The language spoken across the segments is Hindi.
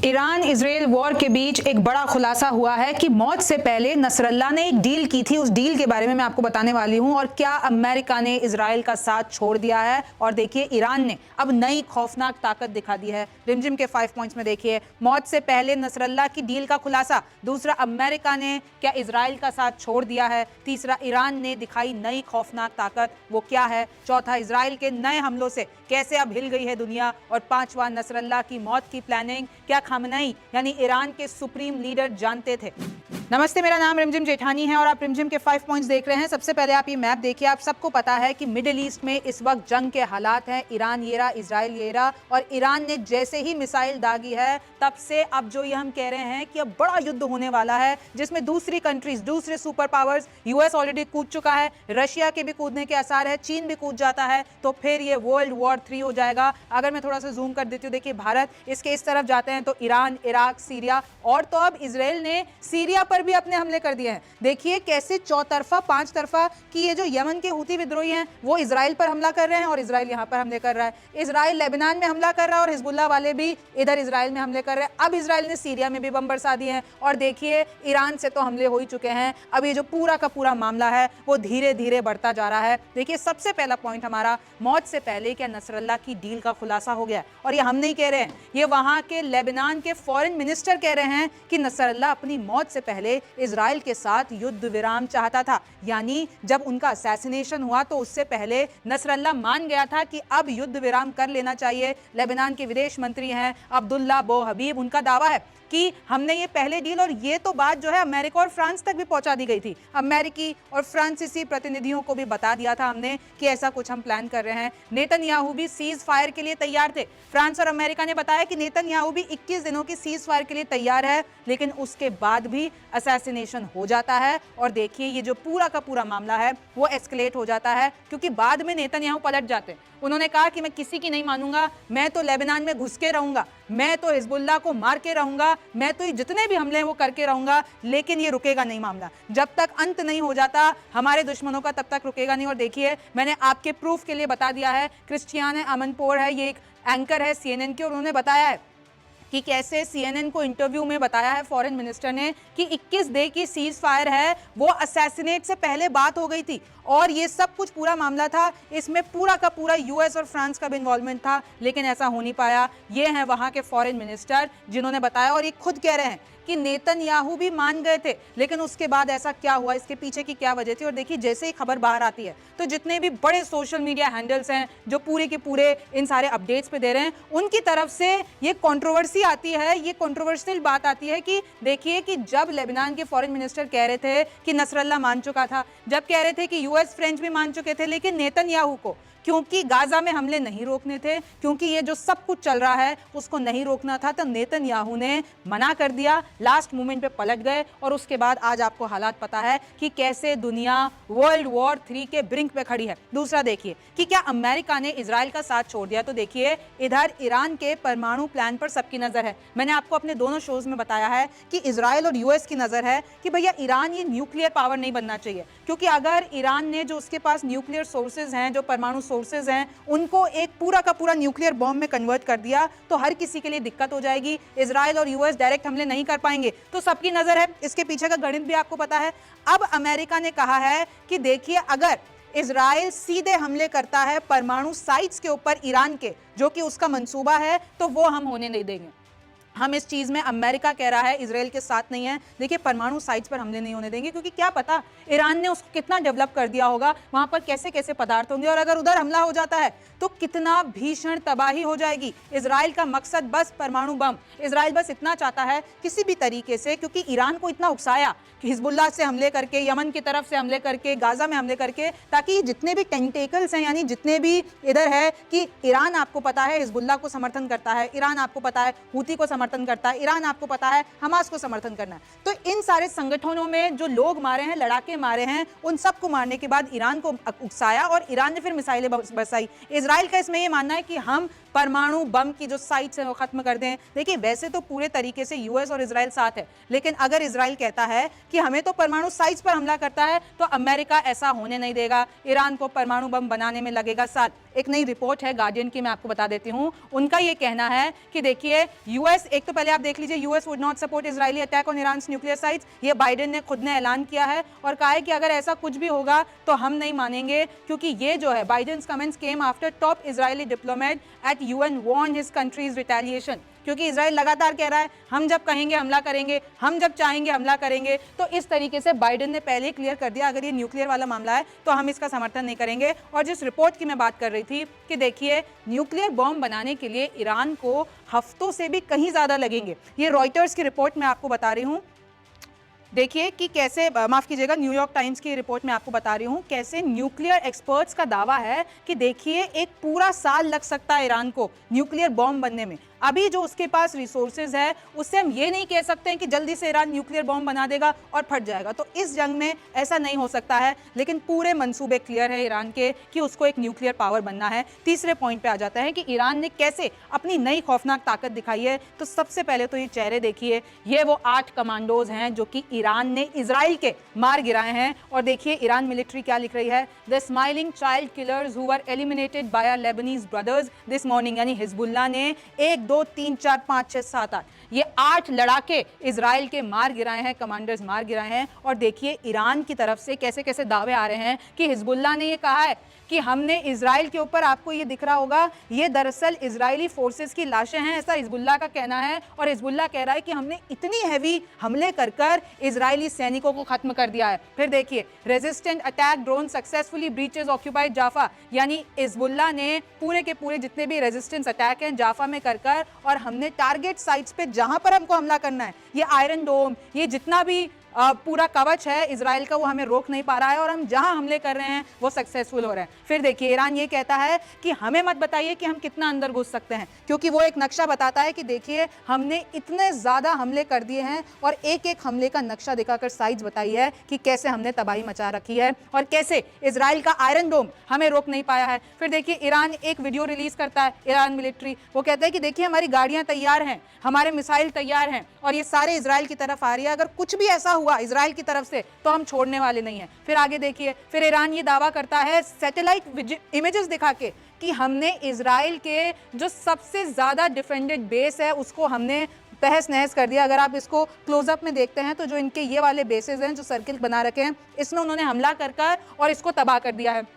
ईरान इजराइल वॉर के बीच एक बड़ा खुलासा हुआ है कि मौत से पहले नसरल्ला ने एक डील की थी। उस डील के बारे में मैं आपको बताने वाली हूं और क्या अमेरिका ने इजराइल का साथ छोड़ दिया है। और देखिए ईरान ने अब नई खौफनाक ताकत दिखा दी है। रिमझिम के 5 पॉइंट्स में देखिए, मौत से पहले नसरल्ला की डील का खुलासा। दूसरा, अमेरिका ने क्या इजराइल का साथ छोड़ दिया है। तीसरा, ईरान ने दिखाई नई खौफनाक ताकत, वो क्या है। चौथा, इजराइल के नए हमलों से कैसे अब हिल गई है दुनिया। और पांचवा, नसरल्ला की मौत की प्लानिंग क्या खामनेई यानी ईरान के सुप्रीम लीडर जानते थे। नमस्ते, मेरा नाम रिमझिम जेठानी है और आप रिमझिम के 5 पॉइंट्स देख रहे हैं। सबसे पहले आप ये मैप देखिए। आप सबको पता है कि मिडिल ईस्ट में इस वक्त जंग के हालात हैं। ईरान ये रहा, इजराइल ये रहा, और ईरान ने जैसे ही मिसाइल दागी है तब से अब जो ये हम कह रहे हैं कि अब बड़ा युद्ध होने वाला है, जिसमें दूसरी कंट्रीज, दूसरे सुपर पावर्स, यूएस ऑलरेडी कूद चुका है, रशिया के भी कूदने के आसार है, चीन भी कूद जाता है, तो फिर ये वर्ल्ड वॉर 3 हो जाएगा। अगर मैं थोड़ा सा जूम कर देती हूँ, देखिए भारत इसके इस तरफ जाते हैं तो ईरान, इराक, सीरिया, और तो अब इजराइल ने सीरिया पर भी अपने हमले कर दिए हैं। देखिए कैसे चौतरफा, 5 तरफा कि ये जो यमन के हूती विद्रोही हैं वो इजराइल पर हमला कर रहे हैं और इजराइल यहां पर हमले कर रहा है। इजराइल लेबनान में हमला कर रहा है और हिजबुल्लाह वाले भी इधर इजराइल में हमले कर रहे हैं। अब इजराइल ने सीरिया में भी बम बरसा दिए हैं और देखिए ईरान से तो हमले हो ही चुके हैं। अब ये जो पूरा का पूरा मामला है वो धीरे धीरे बढ़ता जा रहा है। देखिए सबसे पहला पॉइंट हमारा, मौत से पहले क्या नसरल्ला की डील का खुलासा हो गया। और ये हम नहीं कह रहे हैं, ये वहां के लेबनान के फॉरेन मिनिस्टर कह रहे हैं कि नसरल्ला अपनी मौत से पहले इजराइल के साथ युद्ध विराम चाहता था। यानी जब उनका असैसिनेशन हुआ तो उससे पहले नसरल्ला मान गया था कि अब युद्ध विराम कर लेना चाहिए। लेबनान के विदेश मंत्री हैं अब्दुल्ला बो हबीब, उनका दावा है कि हमने ये पहले डील, और ये तो बात जो है अमेरिका और फ्रांस तक भी पहुंचा दी गई थी। अमेरिकी और फ्रांसीसी प्रतिनिधियों को भी बता दिया था हमने कि ऐसा कुछ हम प्लान कर रहे हैं। नेतन्याहू भी सीज फायर के लिए तैयार थे। फ्रांस और अमेरिका ने बताया कि नेतन्याहू भी 21 दिनों की सीज फायर के लिए तैयार है, लेकिन उसके बाद भी असैसिनेशन हो जाता है। और देखिए ये जो पूरा का पूरा मामला है वो एस्केलेट हो जाता है, क्योंकि बाद में नेतन्याहू पलट जाते हैं। उन्होंने कहा कि मैं किसी की नहीं मानूंगा, मैं तो लेबनान में घुस के रहूंगा, मैं तो हिजबुल्लाह को मार के रहूंगा, मैं तो जितने भी हमले हैं वो करके रहूंगा, लेकिन ये रुकेगा नहीं मामला। जब तक अंत नहीं हो जाता हमारे दुश्मनों का, तब तक रुकेगा नहीं। और देखिए मैंने आपके प्रूफ के लिए बता दिया है, क्रिस्टियाने अमनपोर है, ये एक एंकर है सीएनएन की, और उन्होंने बताया है कि कैसे सीएनएन को इंटरव्यू में बताया है फॉरेन मिनिस्टर ने कि 21 डे की सीज फायर है वो असैसिनेट से पहले बात हो गई थी। और ये सब कुछ पूरा मामला था, इसमें पूरा का पूरा यूएस और फ्रांस का भी इन्वॉल्वमेंट था, लेकिन ऐसा हो नहीं पाया। ये हैं वहां के फॉरेन मिनिस्टर जिन्होंने बताया, और ये खुद कह रहे हैं कि नेतन्याहू भी मान गए थे, लेकिन उसके बाद ऐसा क्या हुआ, इसके पीछे की क्या वजह थी। और देखिए जैसे ही खबर बाहर आती है तो जितने भी बड़े सोशल मीडिया हैंडल्स हैं जो पूरे के पूरे इन सारे अपडेट्स पे दे रहे हैं, उनकी तरफ से ये कंट्रोवर्सी आती है, ये कंट्रोवर्शियल बात आती है कि देखिए कि जब लेबनान के फॉरेन मिनिस्टर कह रहे थे कि नसरल्ला मान चुका था, जब कह रहे थे कि यूएस फ्रेंच भी मान चुके थे, लेकिन नेतन्याहू को क्योंकि गाजा में हमले नहीं रोकने थे, क्योंकि ये जो सब कुछ चल रहा है उसको नहीं रोकना था, तो नेतन्याहू ने मना कर दिया, लास्ट मोमेंट पे पलट गए। और उसके बाद आज आपको हालात पता है कि कैसे दुनिया वर्ल्ड वॉर 3 के ब्रिंक पे खड़ी है। दूसरा देखिए कि क्या अमेरिका ने इजराइल का साथ छोड़ दिया, तो देखिए इधर ईरान के परमाणु प्लान पर सबकी नजर है। मैंने आपको अपने दोनों शोज में बताया है कि इजराइल और यूएस की नजर है कि भैया ईरान ये न्यूक्लियर पावर नहीं बनना चाहिए, क्योंकि अगर ईरान ने जो उसके पास न्यूक्लियर सोर्सेज हैं, जो परमाणु सोर्सेज हैं, उनको एक पूरा का पूरा न्यूक्लियर बॉम्ब में कन्वर्ट कर दिया तो हर किसी के लिए दिक्कत हो जाएगी। इजराइल और यूएस डायरेक्ट हमले नहीं कर पाएंगे, तो सबकी नजर है, इसके पीछे का गणित भी आपको पता है। अब अमेरिका ने कहा है कि देखिए अगर इजराइल सीधे हमले करता है परमाणु साइट्स के ऊपर ईरान के, जो कि उसका मंसूबा है, तो वो हम होने नहीं देंगे। हम इस चीज में, अमेरिका कह रहा है, इजराइल के साथ नहीं है। देखिए परमाणु साइट्स पर हमले नहीं होने देंगे, क्योंकि क्या पता ईरान ने उसको कितना डेवलप कर दिया होगा, वहां पर कैसे कैसे पदार्थ होंगे, और अगर उधर हमला हो जाता है तो कितना भीषण तबाही हो जाएगी। इजराइल का मकसद बस परमाणु बम, इजराइल बस इतना चाहता है किसी भी तरीके से, क्योंकि ईरान को इतना उकसाया कि हिजबुल्लाह से हमले करके, यमन की तरफ से हमले करके, गाजा में हमले करके, ताकि जितने भी टेंटेकल्स हैं, यानी जितने भी इधर है कि ईरान आपको पता है हिजबुल्लाह को समर्थन करता है, ईरान आपको पता है हूती को समर्थन करता है, ईरान आपको पता है हमास को समर्थन करना है, तो इन सारे संगठनों में जो लोग मारे हैं, लड़ाके मारे हैं, उन सबको मारने के बाद ईरान को उकसाया और ईरान ने फिर मिसाइलें बरसाई। इजराइल का इसमें यह मानना है कि हम परमाणु बम की जो साइट्स हैं वो खत्म कर दें। देखिए वैसे तो पूरे तरीके से यूएस और इजराइल साथ है, लेकिन अगर इजराइल कहता है कि हमें तो परमाणु साइट्स पर हमला करता है तो अमेरिका ऐसा होने नहीं देगा, ईरान को परमाणु बम बनाने में लगेगा साथ। एक नई रिपोर्ट है गार्डियन की, मैं आपको बता देती हूं, उनका ये कहना है कि देखिए यूएस, एक तो पहले आप देख लीजिए, US would not support Israeli attack on Iran's nuclear sites, ये बाइडेन ने खुद ने ऐलान किया है और कहा है कि अगर ऐसा कुछ भी होगा तो हम नहीं मानेंगे, क्योंकि ये जो है Biden's comments came after top Israeli diplomat at UN warn his countries retaliation, क्योंकि इजराइल लगातार कह रहा है हम जब कहेंगे हमला करेंगे, हम जब चाहेंगे हमला करेंगे। तो इस तरीके से बाइडेन ने पहले ही क्लियर कर दिया अगर ये न्यूक्लियर वाला मामला है तो हम इसका समर्थन नहीं करेंगे। और जिस रिपोर्ट की मैं बात कर रही थी कि देखिए न्यूक्लियर बॉम्ब बनाने के लिए ईरान को हफ्तों से भी कहीं ज्यादा लगेंगे, ये रॉयटर्स की रिपोर्ट मैं आपको बता रही हूँ। देखिए कि कैसे, माफ कीजिएगा, न्यूयॉर्क टाइम्स की रिपोर्ट में आपको बता रही हूं कैसे न्यूक्लियर एक्सपर्ट्स का दावा है कि देखिए एक पूरा साल लग सकता है ईरान को न्यूक्लियर बॉम्ब बनने में। अभी जो उसके पास रिसोर्सेज है उससे हम ये नहीं कह सकते हैं कि जल्दी से ईरान न्यूक्लियर बॉम्ब बना देगा और फट जाएगा, तो इस जंग में ऐसा नहीं हो सकता है, लेकिन पूरे मंसूबे क्लियर है ईरान के कि उसको एक न्यूक्लियर पावर बनना है। तीसरे पॉइंट पे आ जाता है कि ईरान ने कैसे अपनी नई खौफनाक ताकत दिखाई है। तो सबसे पहले तो ये चेहरे देखिए, ये वो 8 कमांडोज हैं जो कि ईरान ने इजराइल के मार गिराए हैं। और देखिए ईरान मिलिट्री क्या लिख रही है, the smiling child killers who were eliminated by our Lebanese brothers this morning, यानी हिजबुल्लाह ने 1 2 3 4 5 6 7 8 ये 8 लड़ाके इजराइल के मार गिराए हैं, कमांडर्स मार गिराए हैं। और देखिए ईरान की तरफ से कैसे कैसे दावे आ रहे हैं कि हिजबुल्लाह ने ये कहा है कि हमने इजराइल के ऊपर, आपको ये दिख रहा होगा, ये दरअसल इजरायली फोर्सेस की लाशें हैं, ऐसा हिजबुल्लाह का कहना है। और हिजबुल्लाह कह रहा है कि हमने इतनी हैवी हमले कर कर इजरायली सैनिकों को खत्म कर दिया है। फिर देखिए resistant attack drone successfully breaches occupied Jaffa, यानी हिजबुल्लाह ने पूरे के पूरे जितने भी रेजिस्टेंस अटैक हैं जाफा में कर कर, और हमने टारगेट साइट्स पे जहां पर हमको हमला करना है, ये आयरन डोम, ये जितना भी पूरा कवच है इजराइल का, वो हमें रोक नहीं पा रहा है और हम जहां हमले कर रहे हैं वो सक्सेसफुल हो रहे हैं। फिर देखिए ईरान ये कहता है कि हमें मत बताइए कि हम कितना अंदर घुस सकते हैं, क्योंकि वो एक नक्शा बताता है कि देखिए हमने इतने ज्यादा हमले कर दिए हैं, और एक एक हमले का नक्शा दिखाकर साइज बताई है कि कैसे हमने तबाही मचा रखी है और कैसे इजराइल का आयरन डोम हमें रोक नहीं पाया है। फिर देखिए ईरान एक वीडियो रिलीज करता है, ईरान मिलिट्री, वो कहता है कि देखिए हमारी गाड़ियां तैयार हैं, हमारे मिसाइल तैयार हैं और ये सारे इजराइल की तरफ आ रही है, अगर कुछ भी ऐसा हुआ इजराइल की तरफ से तो हम छोड़ने वाले नहीं हैं। फिर आगे देखिए, फिर ईरान ये दावा करता है सैटेलाइट इमेजेस दिखा के कि हमने इजराइल के जो सबसे ज्यादा डिफेंडेड बेस है उसको हमने तहस नहस कर दिया। अगर आप इसको क्लोजअप में देखते हैं तो जो इनके ये वाले बेसेस हैं जो सर्किल बना रखे हैं, इसमें उन्होंने हमला कर कर और इसको तबाह कर दिया है।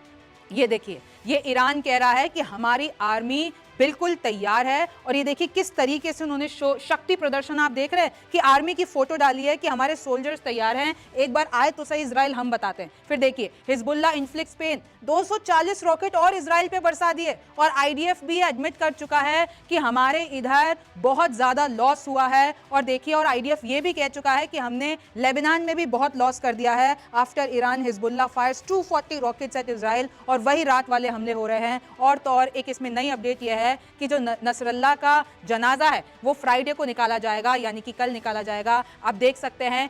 ये देखिए, ये ईरान कह रहा है कि हमारी आर्मी बिल्कुल तैयार है, और ये देखिए किस तरीके से उन्होंने शक्ति प्रदर्शन, आप देख रहे हैं कि आर्मी की फोटो डाली है कि हमारे सोल्जर्स तैयार हैं, एक बार आए तो सही इजराइल, हम बताते हैं। फिर देखिए हिजबुल्लाह इन्फ्लिक्ट स्पेन 240 रॉकेट और इजराइल पे बरसा दिए, और आईडीएफ भी एडमिट कर चुका है कि हमारे इधर बहुत ज्यादा लॉस हुआ है। और देखिए, और आईडीएफ ये भी कह चुका है कि हमने लेबनान में भी बहुत लॉस कर दिया है after Iran Hezbollah fires 240 rockets at Israel, और वही रात वाले हमले हो रहे हैं। और तो और एक इसमें नई अपडेट यह है कि जो नसरल्लाह का जनाजा है वो फ्राइडे को निकाला जाएगा, यानी कि कल निकाला जाएगा। आप देख सकते हैं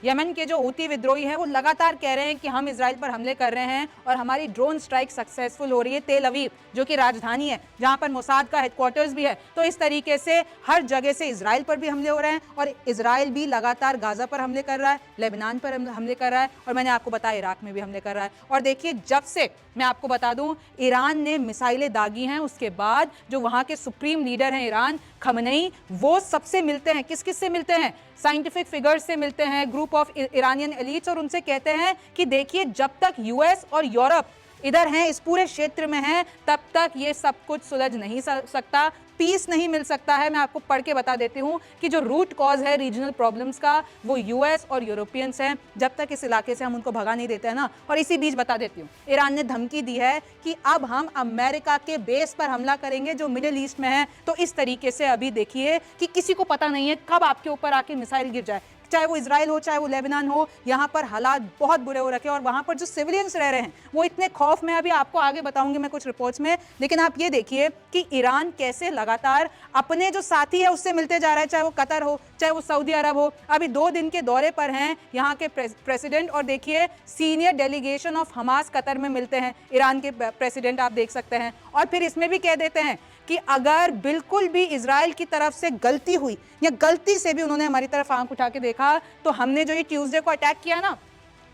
यमन के जो हूती विद्रोही हैं वो लगातार कह रहे हैं कि हम इजराइल पर हमले कर रहे हैं और हमारी ड्रोन स्ट्राइक सक्सेसफुल हो रही है। तेल अवीव जो कि राजधानी है जहां पर मोसाद का हेडक्वार्टर्स भी है, तो इस तरीके से हर जगह से इजराइल पर भी हमले हो रहे हैं, और इजराइल भी लगातार गाजा पर हमले कर रहा है, लेबनान पर हमले कर रहा है, और मैंने आपको बताया इराक में भी हमले कर रहा है। और देखिए जब से, मैं आपको बता दूं, ईरान ने मिसाइलें दागी हैं, उसके बाद जो वहां के सुप्रीम लीडर हैं ईरान, खमनेई, वो सबसे मिलते हैं। किस किस से मिलते हैं? साइंटिफिक फिगर्स से मिलते हैं, ग्रुप ऑफ ईरानियन एलिट्स, और उनसे कहते हैं कि देखिए जब तक यूएस और यूरोप इधर हैं, इस पूरे क्षेत्र में हैं, तब तक ये सब कुछ सुलझ नहीं सकता, पीस नहीं मिल सकता है। मैं आपको पढ़ के बता देती हूँ कि जो रूट कॉज है रीजनल प्रॉब्लम्स का, वो यूएस और यूरोपियंस हैं। जब तक इस इलाके से हम उनको भगा नहीं देते हैं ना। और इसी बीच बता देती हूँ, ईरान ने धमकी दी है कि अब हम अमेरिका के बेस पर हमला करेंगे जो मिडिल ईस्ट में है। तो इस तरीके से अभी देखिए कि किसी को पता नहीं है कब आपके ऊपर आके मिसाइल गिर जाए, चाहे वो इजराइल हो, चाहे वो लेबनान हो। यहाँ पर हालात बहुत बुरे हो रखे हैं, और वहाँ पर जो सिविलियंस रह रहे हैं वो इतने खौफ में, अभी आपको आगे बताऊंगी मैं कुछ रिपोर्ट्स में। लेकिन आप ये देखिए कि ईरान कैसे लगातार अपने जो साथी है उससे मिलते जा रहा है, चाहे वो कतर हो, चाहे वो सऊदी अरब हो। अभी 2 दिन के दौरे पर हैं यहाँ के प्रेसिडेंट, और देखिए senior delegation of Hamas Qatar में मिलते हैं ईरान के प्रेसिडेंट, आप देख सकते हैं। और फिर इसमें भी कह देते हैं कि अगर बिल्कुल भी इजराइल की तरफ से गलती हुई या गलती से भी उन्होंने हमारी तरफ आंख उठा के देखा तो हमने जो ये ट्यूसडे को अटैक किया ना,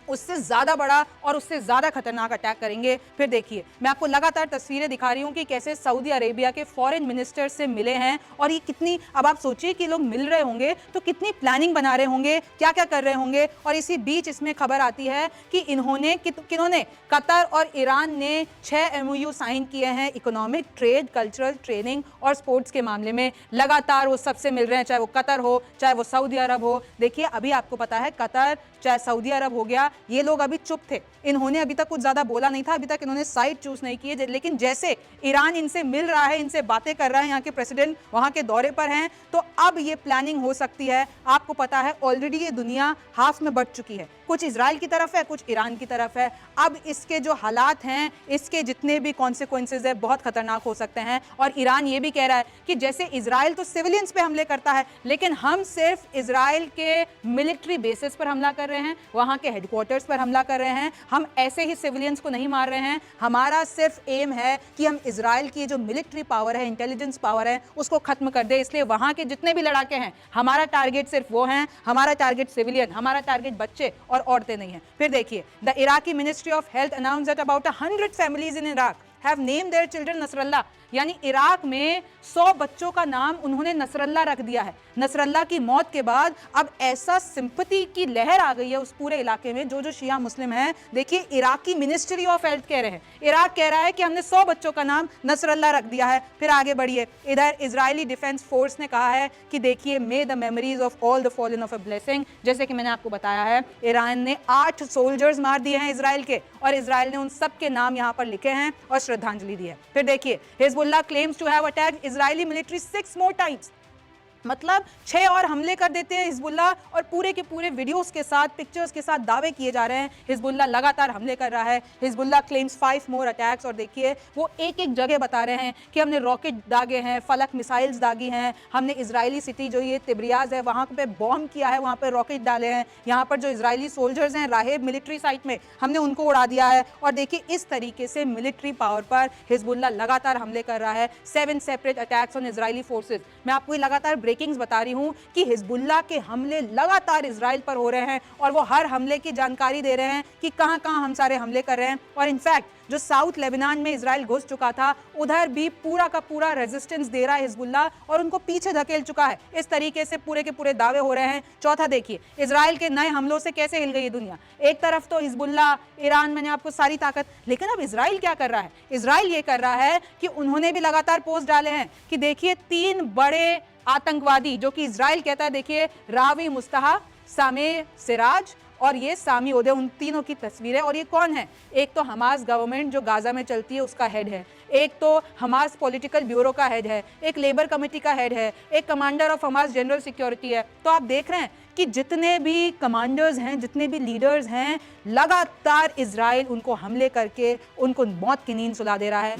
उससे ज्यादा बड़ा और उससे ज्यादा खतरनाक अटैक करेंगे। फिर देखिए, मैं आपको लगातार तस्वीरें दिखा रही हूं कि कैसे सऊदी अरेबिया के फॉरेन मिनिस्टर से मिले हैं और ये कितनी, अब आप सोचिए कि लोग मिल रहे होंगे तो कितनी प्लानिंग बना रहे होंगे, क्या क्या कर रहे होंगे। और इसी बीच इसमें खबर आती है कि इन्होंने किन्होंने कतर और ईरान ने 6 MOU साइन किए हैं इकोनॉमिक, ट्रेड, कल्चरल, ट्रेनिंग और स्पोर्ट्स के मामले में। लगातार वो सबसे मिल रहे हैं, चाहे वो कतर हो चाहे वो सऊदी अरब हो। देखिए अभी आपको पता है कतर चाहे सऊदी अरब हो गया, ये लोग अभी चुप थे, इन्होंने अभी तक कुछ ज्यादा बोला नहीं था, अभी तक इन्होंने साइड चूज नहीं की है। लेकिन जैसे ईरान इनसे मिल रहा है, इनसे बातें कर रहा है, यहाँ के प्रेसिडेंट वहां के दौरे पर हैं, तो अब ये प्लानिंग हो सकती है। आपको पता है ऑलरेडी ये दुनिया हाफ में बढ़ चुकी है, कुछ इजराइल की तरफ है, कुछ ईरान की तरफ है। अब इसके जो हालात हैं, इसके जितने भी कॉन्सिक्वेंसेज है बहुत खतरनाक हो सकते हैं। और ईरान ये भी कह रहा है कि जैसे इजराइल तो सिविलियंस पे हमले करता है, लेकिन हम सिर्फ इजराइल के मिलिट्री बेसिस पर हमला कर रहे हैं, वहां के हेडक्वार्टर्स पर हमला कर रहे हैं, हम ऐसे ही सिविलियंस को नहीं मार रहे हैं। हमारा सिर्फ एम है कि हम इजराइल की जो मिलिट्री पावर है, इंटेलिजेंस पावर है, उसको खत्म कर दे। इसलिए वहां के जितने भी लड़ाके हैं, हमारा टारगेट सिर्फ वो हैं, हमारा टारगेट सिविलियन, हमारा टारगेट बच्चे और औरतें नहीं है। फिर देखिए, the Iraqi ministry of health announce that about 100 families in Iraq have named their children Nasrallah, यानी इराक में 100 बच्चों का नाम उन्होंने नसरल्ला रख दिया है। नसरल्ला की मौत के बाद अब ऐसा सिंपैथी की लहर आ गई है उस पूरे इलाके में, जो शिया मुस्लिम हैं। देखिए इराकी मिनिस्ट्री ऑफ हेल्थ कह रहे हैं, इराक कह रहा है कि हमने 100 बच्चों का नाम नसरल्ला रख दिया है। फिर आगे बढ़िए, इधर इजरायली डिफेंस फोर्स ने कहा है कि देखिए, मे the memories of all the fallen of a blessing. जैसे कि मैंने आपको बताया है, ईरान ने 8 सोल्जर्स मार दिए हैं इजराइल के, और इजराइल ने उन सब के नाम यहाँ पर लिखे हैं और श्रद्धांजलि दी है। फिर देखिए, Hezbollah claims to have attacked Israeli military 6 more times, मतलब 6 और हमले कर देते हैं हिजबुल्लाह, और पूरे के पूरे वीडियोस के साथ, पिक्चर्स के साथ दावे किए जा रहे हैं हिजबुल्लाह लगातार हमले कर रहा है। हिजबुल्लाह क्लेम्स 5 मोर अटैक्स, और देखिए वो एक एक जगह बता रहे हैं कि हमने रॉकेट दागे हैं, फलक मिसाइल्स दागी हैं, हमने इजरायली सिटी जो ये तिब्रियाज है वहाँ पे बॉम्ब किया है, वहाँ पर रॉकेट डाले हैं, यहाँ पर जो इजरायली सोल्जर्स हैं राहेब मिलिट्री साइट में, हमने उनको उड़ा दिया है। और देखिए इस तरीके से मिलिट्री पावर पर हिजबुल्लाह लगातार हमले कर रहा है। 7 separate attacks on Israeli forces. मैं आपको लगातार ब्रेकिंग्स बता रही हूं कि हिजबुल्लाह के हमले लगातार इजराइल पर हो रहे हैं, और वो हर हमले की जानकारी दे रहे हैं कि कहां कहां हम सारे हमले कर रहे हैं। और इनफैक्ट जो साउथ लेबनान में इजराइल घुस चुका था, उधर भी पूरा का पूरा रेजिस्टेंस दे रहा है हिजबुल्लाह, और उनको पीछे धकेल चुका है। इस तरीके से पूरे के पूरे दावे हो रहे हैं। चौथा देखिए, इजराइल के नए हमलों से कैसे हिल गई दुनिया। एक तरफ तो हिजबुल्लाह, ईरान, मैंने आपको सारी ताकत, लेकिन अब इजराइल क्या कर रहा है? इजराइल ये कर रहा है कि उन्होंने भी लगातार पोस्ट डाले हैं कि देखिए 3 बड़े आतंकवादी, जो कि इजराइल कहता है, देखिए रावी मुस्तहा, सामे सिराज और ये सामी ओदे, उन तीनों की तस्वीरें। और ये कौन है? एक तो हमास गवर्नमेंट जो गाजा में चलती है उसका हेड है, एक तो हमास पॉलिटिकल ब्यूरो का हेड है, एक लेबर कमेटी का हेड है, एक commander of Hamas general security है। तो आप देख रहे हैं कि जितने भी कमांडर्स हैं, जितने भी लीडर्स हैं, लगातार इजराइल उनको हमले करके उनको मौत की नींद सुला दे रहा है।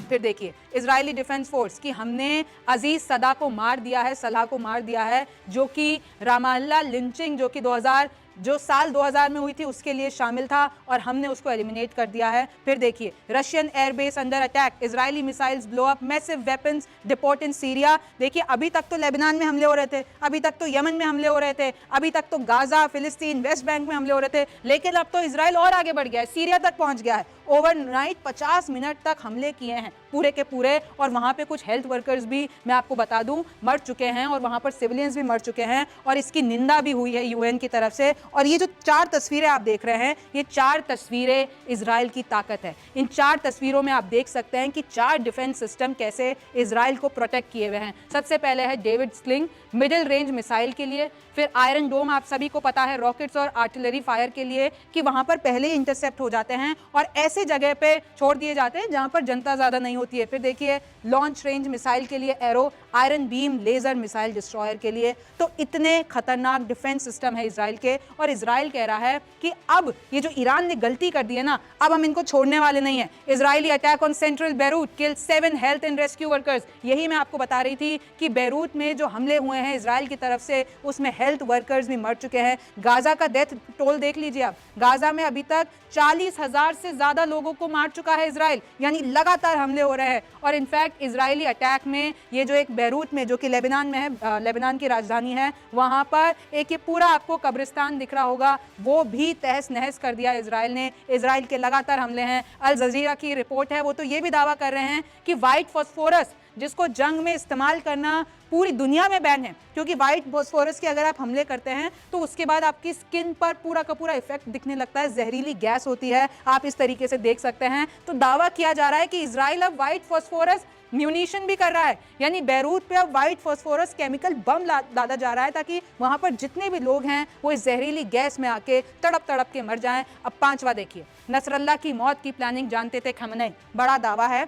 फिर देखिए, इजरायली डिफेंस फोर्स कि हमने अजीज सदा को मार दिया है, सलाह को मार दिया है, जो कि रामाल्ला लिंचिंग जो कि 2000 में हुई थी उसके लिए शामिल था, और हमने उसको एलिमिनेट कर दिया है। फिर देखिए, Russian airbase under attack, Israeli missiles blow up, massive weapons deport in Syria. देखिए अभी तक तो लेबनान में हमले हो रहे थे, अभी तक तो यमन में हमले हो रहे थे, अभी तक तो गाजा, फिलिस्तीन, वेस्ट बैंक में हमले हो रहे थे, लेकिन अब तो इजराइल और आगे बढ़ गया है, सीरिया तक पहुंच गया है। ओवरनाइट 50 मिनट तक हमले किए हैं पूरे के पूरे, और वहां पे कुछ हेल्थ वर्कर्स भी मैं आपको बता दूं मर चुके हैं, और वहां पर सिविलियंस भी मर चुके हैं, और इसकी निंदा भी हुई है यूएन की तरफ से। और ये जो 4 तस्वीरें आप देख रहे हैं, ये 4 तस्वीरें इजराइल की ताकत है। इन 4 तस्वीरों में आप देख सकते हैं कि 4 डिफेंस सिस्टम कैसे इजराइल को प्रोटेक्ट किए हुए हैं। सबसे पहले है David sling, middle range missile के लिए। फिर आयरन डोम, आप सभी को पता है, रॉकेट्स और आर्टिलरी फायर के लिए, कि वहां पर पहले ही इंटरसेप्ट हो जाते हैं और ऐसे जगह पे छोड़ दिए जाते हैं जहां पर जनता ज्यादा नहीं होती है। फिर देखिए, लॉन्च रेंज मिसाइल के लिए Arrow, Iron Beam laser missile destroyer के लिए। तो इतने खतरनाक डिफेंस सिस्टम है इजराइल के, और इजराइल कह रहा है कि अब ये जो ईरान ने गलती कर दी है ना, अब हम इनको छोड़ने वाले नहीं है। Israeli attack on central Beirut killed 7 health and rescue workers. यही मैं आपको बता रही थी कि बेरूत में जो हमले हुए हैं इजराइल की तरफ से, उसमें हेल्थ वर्कर्स भी मर चुके हैं। गाजा का डेथ टोल देख लीजिए आप, गाजा में अभी तक 40,000 से ज्यादा लोगों को मार चुका है इजराइल, यानी लगातार हमले हो रहे हैं। और इनफैक्ट इजरायली अटैक में ये जो एक बैरूत में, जो कि लेबनान में है, लेबनान की राजधानी है, वहाँ पर एक ये पूरा आपको कब्रिस्तान दिख रहा होगा, वो भी तहस नहस कर दिया इजराइल ने। इजराइल के लगातार हमले हैं। अल जजीरा की रिपोर्ट है, वो तो ये भी दावा कर रहे हैं कि व्हाइट फॉस्फोरस, जिसको जंग में इस्तेमाल करना पूरी दुनिया में बैन है, क्योंकि व्हाइट फॉस्फोरस के अगर आप हमले करते हैं तो उसके बाद आपकी स्किन पर पूरा का पूरा इफेक्ट दिखने लगता है, जहरीली गैस होती है, आप इस तरीके से देख सकते हैं। तो दावा किया जा रहा है कि इजराइल अब व्हाइट फॉस्फोरस म्यूनिशन भी कर रहा है, यानी बैरूत पे अब व्हाइट फॉस्फोरस केमिकल बम लादा जा रहा है, ताकि वहां पर जितने भी लोग हैं वो इस जहरीली गैस में आके तड़प तड़प के मर जाएं। अब पांचवा देखिए, नसरल्ला की मौत की प्लानिंग जानते थे खमनेई। बड़ा दावा है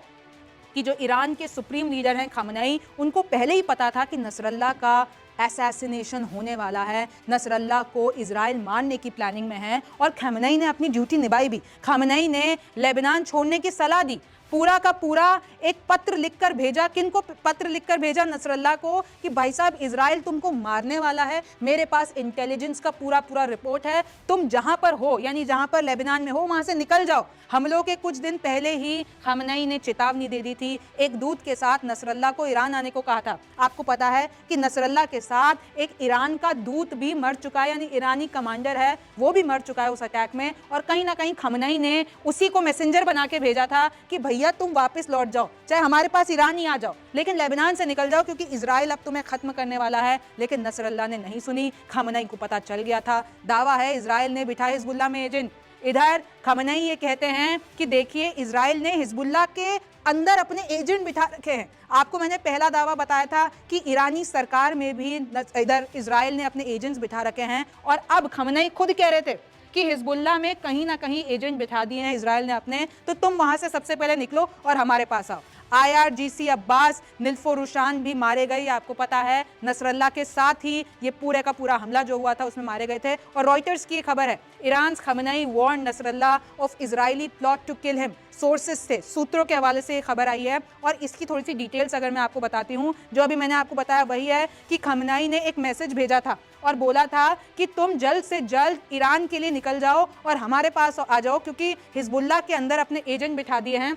कि जो ईरान के सुप्रीम लीडर हैं खमनेई, उनको पहले ही पता था कि नसरल्ला का असैसिनेशन होने वाला है, नसरल्ला को इजराइल मारने की प्लानिंग में है। और खमनेई ने अपनी ड्यूटी निभाई भी। खमनेई ने लेबनान छोड़ने की सलाह दी, पूरा का पूरा एक पत्र लिखकर भेजा। किनको पत्र लिखकर भेजा? नसरल्ला को, कि भाई साहब इजराइल तुमको मारने वाला है, मेरे पास इंटेलिजेंस का पूरा पूरा रिपोर्ट है, तुम जहां पर हो, यानी जहां पर लेबनान में हो, वहां से निकल जाओ। हमलों के कुछ दिन पहले ही खमनेई ने चेतावनी दे दी थी, एक दूत के साथ नसरल्ला को ईरान आने को कहा था। आपको पता है कि नसरल्ला के साथ एक ईरान का दूत भी मर चुका है, यानी ईरानी कमांडर है, वो भी मर चुका है उस अटैक में। और कहीं ना कहीं खमनेई ने उसी को मैसेंजर बना के भेजा था कि भैया तुम वापस लौट जाओ, चाहे हमारे पास ईरान ही आ जाओ, लेकिन लेबनान से निकल जाओ, क्योंकि इजराइल अब तुम्हें खत्म करने वाला है। लेकिन नसरल्ला ने नहीं सुनी, खमनेई को पता चल गया था। दावा है इजराइल ने बिठाए हिजबुल्लाह में एजेंट। इधर खमनेई ये कहते हैं कि देखिए इजराइल ने हिजबुल्लाह के अंदर अपने एजेंट बिठा रखे हैं। आपको मैंने पहला दावा बताया था कि ईरानी सरकार में भी इधर इजराइल ने अपने एजेंट्स बिठा रखे हैं। और अब खमनेई खुद कह रहे थे कि हिजबुल्लाह में कहीं ना कहीं एजेंट बिठा दिए हैं इजराइल ने अपने, तो तुम वहां से सबसे पहले निकलो और हमारे पास आओ। IRGC अब्बास, निल्फोरुशान भी मारे गए, आपको पता है। नसरल्ला के साथ ही ये पूरे का पूरा हमला जो हुआ था उसमें मारे गए थे। और रॉयटर्स की खबर है, Iran Khamenei warn Nasrallah of Israeli plot to kill him. Sources थे, सूत्रों के हवाले से ये खबर आई है। और इसकी थोड़ी सी डिटेल्स अगर मैं आपको बताती हूँ, जो अभी मैंने आपको बताया वही है कि खमनेई ने एक मैसेज भेजा था और बोला था कि तुम जल्द से जल्द ईरान के लिए निकल जाओ और हमारे पास आ जाओ, क्योंकि हिजबुल्लाह के अंदर अपने एजेंट बिठा दिए हैं।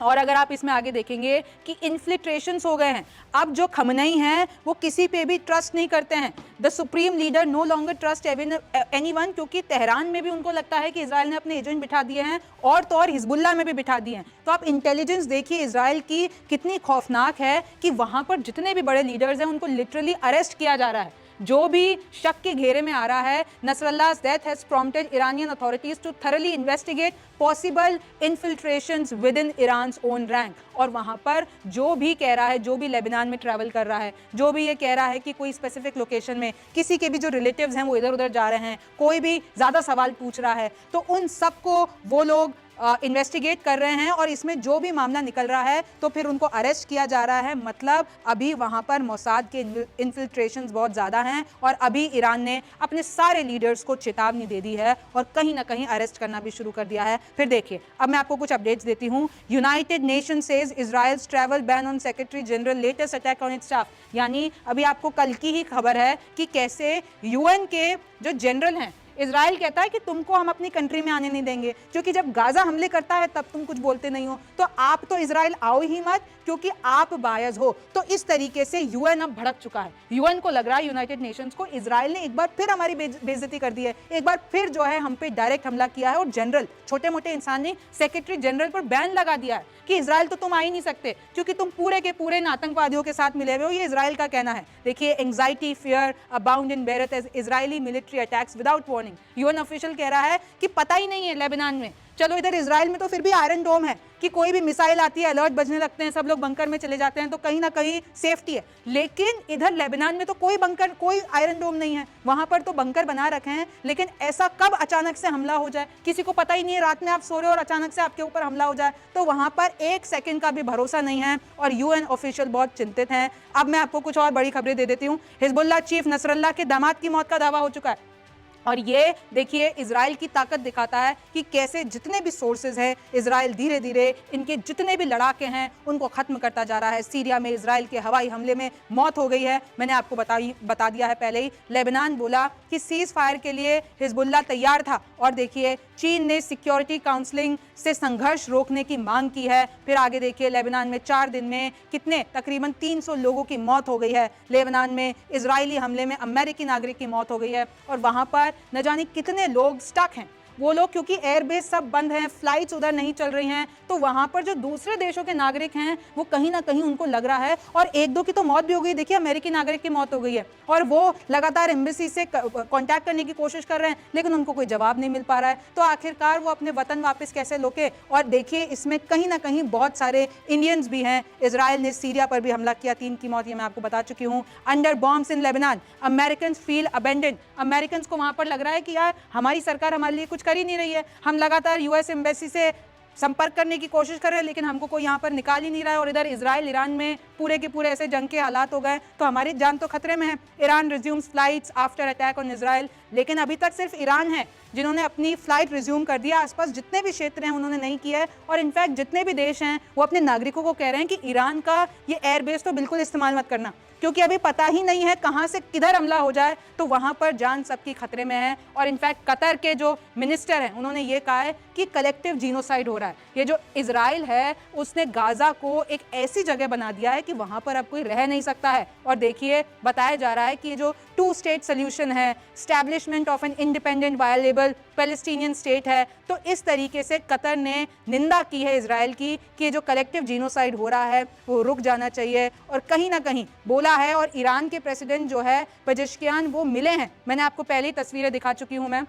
और अगर आप इसमें आगे देखेंगे कि इन्फिल्ट्रेशंस हो गए हैं। अब जो खमनेई हैं वो किसी पे भी ट्रस्ट नहीं करते हैं। The supreme leader no longer trust anyone, क्योंकि तेहरान में भी उनको लगता है कि इजराइल ने अपने एजेंट बिठा दिए हैं, और तो और हिजबुल्लाह में भी बिठा दिए हैं। तो आप इंटेलिजेंस देखिए इजराइल की कितनी खौफनाक है कि वहां पर जितने भी बड़े लीडर्स हैं उनको लिटरली अरेस्ट किया जा रहा है। जो भी शक के घेरे में आ रहा है, नसरल्लाह's death has prompted Iranian authorities to thoroughly investigate possible infiltrations within Iran's own rank। और वहां पर जो भी कह रहा है, जो भी लेबनान में ट्रैवल कर रहा है, जो भी ये कह रहा है कि कोई स्पेसिफिक लोकेशन में किसी के भी जो रिलेटिव्स हैं वो इधर उधर जा रहे हैं, कोई भी ज्यादा सवाल पूछ रहा है, तो उन सबको वो लोग इन्वेस्टिगेट कर रहे हैं। और इसमें जो भी मामला निकल रहा है तो फिर उनको अरेस्ट किया जा रहा है। मतलब अभी वहां पर मोसाद के इन्फिल्ट्रेशंस बहुत ज़्यादा हैं, और अभी ईरान ने अपने सारे लीडर्स को चेतावनी दे दी है और कहीं ना कहीं अरेस्ट करना भी शुरू कर दिया है। फिर देखिए, अब मैं आपको कुछ अपडेट्स देती हूँ। United nation says Israel's travel ban on secretary general latest attack on it's staff. यानी अभी आपको कल की ही खबर है कि कैसे UN के जो जनरल हैं, इजराइल कहता है कि तुमको हम अपनी कंट्री में आने नहीं देंगे, क्योंकि जब गाजा हमले करता है तब तुम कुछ बोलते नहीं हो, तो आप तो इजराइल आओ ही मत, क्योंकि आप बायस हो। तो इस तरीके से UN अब भड़क चुका है। UN को लग रहा है, यूनाइटेड नेशंस को, इजराइल ने एक बार फिर हमारी बेइज्जती कर दी है, एक बार फिर जो है हम पे डायरेक्ट हमला किया है। और जनरल, छोटे मोटे इंसान ने सेक्रेटरी जनरल पर बैन लगा दिया है कि इजराइल तो तुम आ ही नहीं सकते, क्योंकि तुम पूरे के पूरे आतंकवादियों के साथ मिले हुए हो। ये इजराइल का कहना है। देखिए, anxiety, fear abound in Beirut as Israeli military attacks without warning. UN official कह रहा है कि पता ही नहीं है लेबनान में। चलो इधर इजराइल में तो फिर भी आयरन डोम है कि कोई भी मिसाइल आती है अलर्ट बजने लगते हैं, सब लोग बंकर में चले जाते हैं, तो कहीं ना कहीं सेफ्टी है। लेकिन इधर लेबनान में तो कोई बंकर, कोई आयरन डोम नहीं है। वहां पर तो बंकर बना रखे हैं, लेकिन ऐसा कब अचानक से हमला हो जाए किसी को पता ही नहीं है। रात में आप सो रहे हो और अचानक से आपके ऊपर हमला हो जाए, तो वहां पर एक सेकंड का भी भरोसा नहीं है। और UN ऑफिशियल बहुत चिंतित हैं। अब मैं आपको कुछ और बड़ी खबरें दे देती हूँ। हिजबुल्लाह चीफ नसरल्लाह के दामाद की मौत का दावा हो चुका है। और ये देखिए इजराइल की ताकत दिखाता है कि कैसे जितने भी सोर्सेज हैं, इजराइल धीरे धीरे इनके जितने भी लड़ाके हैं उनको खत्म करता जा रहा है। सीरिया में इजराइल के हवाई हमले में मौत हो गई है, मैंने आपको बता दिया है पहले ही। लेबनान बोला कि सीज फायर के लिए हिजबुल्लाह तैयार था। और देखिए, चीन ने सिक्योरिटी काउंसलिंग से संघर्ष रोकने की मांग की है। फिर आगे देखिए, लेबनान में 4 दिन में कितने, तकरीबन 300 लोगों की मौत हो गई है। लेबनान में इजरायली हमले में अमेरिकी नागरिक की मौत हो गई है और वहां पर न जाने कितने लोग स्टक हैं। वो लोग क्योंकि एयरबेस सब बंद हैं, फ्लाइट्स उधर नहीं चल रही हैं, तो वहां पर जो दूसरे देशों के नागरिक हैं वो कहीं ना कहीं उनको लग रहा है, और 1-2 की तो मौत भी हो गई। देखिए, अमेरिकी नागरिक की मौत हो गई है और वो लगातार एम्बेसी से कांटेक्ट करने की कोशिश कर रहे हैं, लेकिन उनको कोई जवाब नहीं मिल पा रहा है। तो आखिरकार वो अपने वतन वापस कैसे लौटे। और देखिए, इसमें कहीं ना कहीं बहुत सारे इंडियंस भी हैं। इजराइल ने सीरिया पर भी हमला किया, 3 की मौत, ये मैं आपको बता चुकी हूँ। अंडर बॉम्ब्स इन Lebanon, American feel abandoned. American को वहां पर लग रहा है कि यार हमारी सरकार हमारे लिए कुछ कर ही नहीं रही है, हम लगातार यूएस एम्बेसी से संपर्क करने की कोशिश कर रहे हैं, लेकिन हमको कोई यहाँ पर निकाल ही नहीं रहा है। और इधर इजराइल ईरान में पूरे के पूरे ऐसे जंग के हालात हो गए, तो हमारी जान तो खतरे में है। Iran resumes flights after attack on Israel, लेकिन अभी तक सिर्फ ईरान है जिन्होंने अपनी फ्लाइट रिज्यूम कर दिया। आसपास जितने भी क्षेत्र हैं उन्होंने नहीं किया है, और इनफैक्ट जितने भी देश हैं वो अपने नागरिकों को कह रहे हैं कि ईरान का ये एयरबेस तो बिल्कुल इस्तेमाल मत करना, क्योंकि अभी पता ही नहीं है कहां से किधर हमला हो जाए, तो वहां पर जान सबकी खतरे में है। और इनफैक्ट कतर के जो मिनिस्टर हैं उन्होंने ये कहा है कि कलेक्टिव जीनोसाइड हो रहा है। ये जो इजराइल है उसने गाजा को एक ऐसी जगह बना दिया है कि वहां पर अब कोई रह नहीं सकता है। और देखिए, बताया जा रहा है कि ये जो 2 स्टेट सोल्यूशन है, establishment of an independent viable Palestinian state है, तो इस तरीके से कतर ने निंदा की है इजराइल की कि ये जो कलेक्टिव जीनोसाइड हो रहा है वो रुक जाना चाहिए। और कहीं ना कहीं बोला है, और ईरान के प्रेसिडेंट जो है पेजेश्कियान वो मिले हैं, मैंने आपको पहले ही तस्वीरें दिखा चुकी हूं मैं।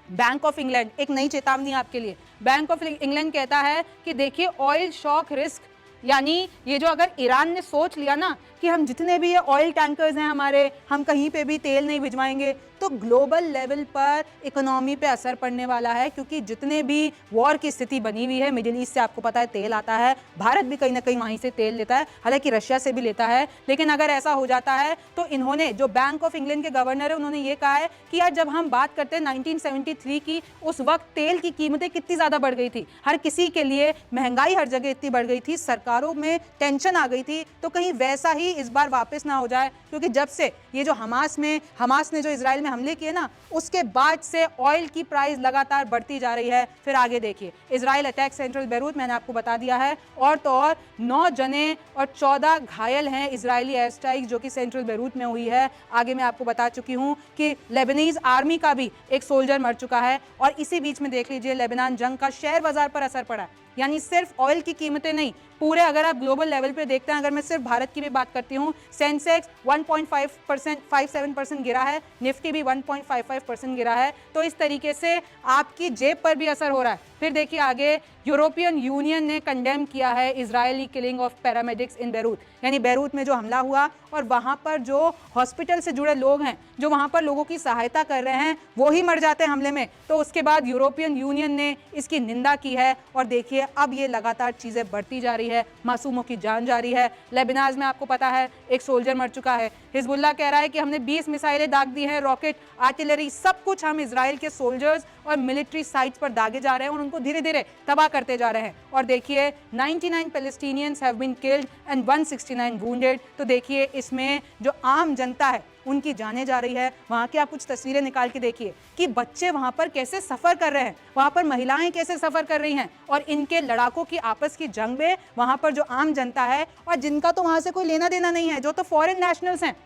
बैंक ऑफ इंग्लैंड, एक नई चेतावनी आपके लिए, बैंक ऑफ इंग्लैंड कहता है कि देखिए, ऑयल शॉक रिस्क, यानी ये जो अगर ईरान ने सोच लिया ना कि हम जितने भी ये ऑयल टैंकर्स हैं हमारे, हम कहीं पे भी तेल नहीं भिजवाएंगे, तो ग्लोबल लेवल पर इकोनॉमी पे असर पड़ने वाला है। क्योंकि जितने भी वॉर की स्थिति बनी हुई है, मिडिल ईस्ट से आपको पता है तेल आता है, भारत भी कहीं ना कहीं वहीं से तेल लेता है, हालांकि रशिया से भी लेता है। लेकिन अगर ऐसा हो जाता है तो इन्होंने, जो बैंक ऑफ इंग्लैंड के गवर्नर है, उन्होंने ये कहा है कि यार जब हम बात करते हैं 1973 की, उस वक्त तेल की कीमतें कितनी ज़्यादा बढ़ गई थी, हर किसी के लिए महंगाई हर जगह इतनी बढ़ गई थी, सरकारों में टेंशन आ गई थी। तो कहीं वैसा ही इस बार वापस ना हो जाए, क्योंकि जब से ये जो हमास ने जो इजराइल में हमले किए ना, उसके बाद से ऑयल की प्राइस लगातार बढ़ती जा रही है। फिर आगे देखिए, इजराइल अटैक सेंट्रल बेरूत, मैंने आपको बता दिया है, और तो और 9 जने और 14 घायल हैं इजरायली एयर स्ट्राइक जो कि सेंट्रल बेरूत में हुई है। आगे मैं आपको बता चुकी हूं कि लेबनीज आर्मी का भी एक सोल्जर मर चुका है। और इसी बीच में देख लीजिए, लेबनान जंग का शेयर बाजार पर असर पड़ा है। यानी सिर्फ ऑयल की कीमतें नहीं, पूरे अगर आप ग्लोबल लेवल पे देखते हैं, अगर मैं सिर्फ भारत की भी बात करती हूँ, सेंसेक्स 1.57% गिरा है, निफ्टी भी 1.55% गिरा है। तो इस तरीके से आपकी जेब पर भी असर हो रहा है। फिर देखिए आगे, यूरोपियन यूनियन ने कंडेम किया है Israeli killing of paramedics in Beirut, यानी बेरूत में जो हमला हुआ और वहां पर जो हॉस्पिटल से जुड़े लोग हैं, जो वहां पर लोगों की सहायता कर रहे हैं, वो ही मर जाते हैं हमले में। तो उसके बाद यूरोपियन यूनियन ने इसकी निंदा की है। और देखिए, अब ये लगातार चीजें बढ़ती जा रही है, मासूमों की जान जा रही है। लेबनान में आपको पता है एक सोल्जर मर चुका है। हिजबुल्लाह कह रहा है कि हमने 20 मिसाइलें दाग दी हैं, रॉकेट, आर्टिलरी, सब कुछ हम इजराइल के सोल्जर्स और मिलिट्री साइट्स पर दागे जा रहे हैं और उनको धीरे धीरे तबाह करते जा रहे हैं। और देखिए, 99 Palestinians have been killed and 169 wounded. तो देखिए, इसमें जो आम जनता है उनकी जाने जा रही है। वहाँ की आप कुछ तस्वीरें निकाल के देखिए कि बच्चे वहाँ पर कैसे सफ़र कर रहे हैं, वहाँ पर महिलाएं कैसे सफ़र कर रही हैं, और इनके लड़ाकों की आपस की जंग में वहाँ पर जो आम जनता है और जिनका तो वहाँ से कोई लेना देना नहीं है, जो तो फॉरेन नेशनल्स हैं,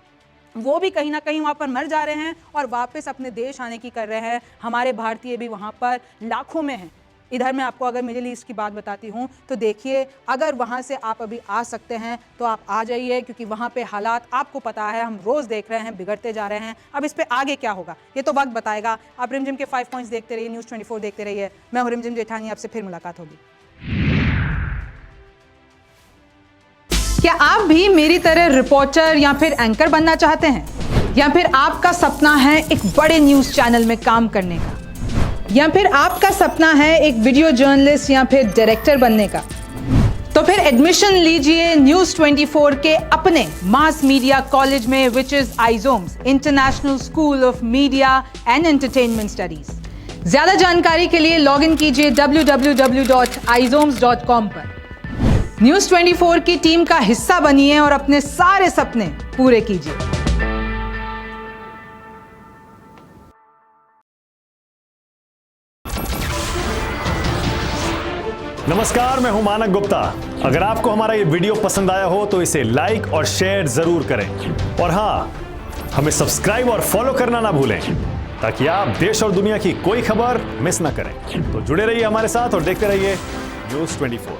वो भी कहीं ना कहीं वहाँ पर मर जा रहे हैं और वापस अपने देश आने की कर रहे हैं। हमारे भारतीय भी वहाँ पर लाखों में हैं। इधर मैं आपको अगर मिडिल ईस्ट की बात बताती हूँ तो देखिए, अगर वहाँ से आप अभी आ सकते हैं तो आप आ जाइए, क्योंकि वहाँ पे हालात आपको पता है, हम रोज़ देख रहे हैं, बिगड़ते जा रहे हैं। अब इस पे आगे क्या होगा ये तो वक्त बताएगा। आप रिमझिम के 5 पॉइंट्स देखते रहिए, न्यूज़ 24 देखते रहिए। मैं हूँ रिमझिम जेठानी, आपसे फिर मुलाकात होगी। क्या आप भी मेरी तरह रिपोर्टर या फिर एंकर बनना चाहते हैं, या फिर आपका सपना है एक बड़े न्यूज़ चैनल में काम करने का, या फिर आपका सपना है एक वीडियो जर्नलिस्ट या फिर डायरेक्टर बनने का, तो फिर एडमिशन लीजिए न्यूज़ 24 के अपने मास मीडिया कॉलेज में, which is ISOMES international school of media and entertainment studies. ज्यादा जानकारी के लिए लॉग इन कीजिए www.izoms.com पर। न्यूज़ 24 की टीम का हिस्सा बनिए और अपने सारे सपने पूरे कीजिए। नमस्कार, मैं हूं मानक गुप्ता। अगर आपको हमारा ये वीडियो पसंद आया हो तो इसे लाइक और शेयर जरूर करें और हां, हमें सब्सक्राइब और फॉलो करना ना भूलें ताकि आप देश और दुनिया की कोई खबर मिस ना करें। तो जुड़े रहिए हमारे साथ और देखते रहिए न्यूज़ 24।